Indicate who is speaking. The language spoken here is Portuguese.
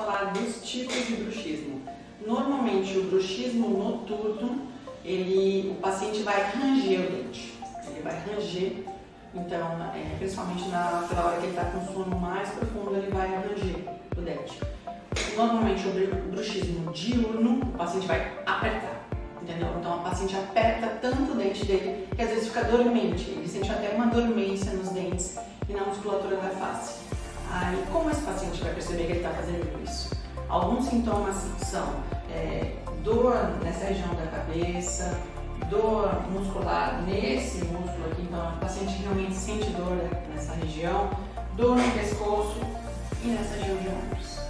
Speaker 1: falar dos tipos de bruxismo. Normalmente o bruxismo noturno, o paciente vai ranger o dente. Ele vai ranger, então, principalmente pela hora que ele está com sono mais profundo, ele vai ranger o dente. Normalmente o bruxismo diurno, o paciente vai apertar, entendeu? Então, o paciente aperta tanto o dente dele que às vezes fica dormente, ele sente até uma dormência nos dentes e na musculatura da face. Aí, como esse paciente vai perceber que ele está fazendo isso? Alguns sintomas são dor nessa região da cabeça, dor muscular nesse músculo aqui, então o paciente realmente sente dor nessa região, dor no pescoço e nessa região de ombros.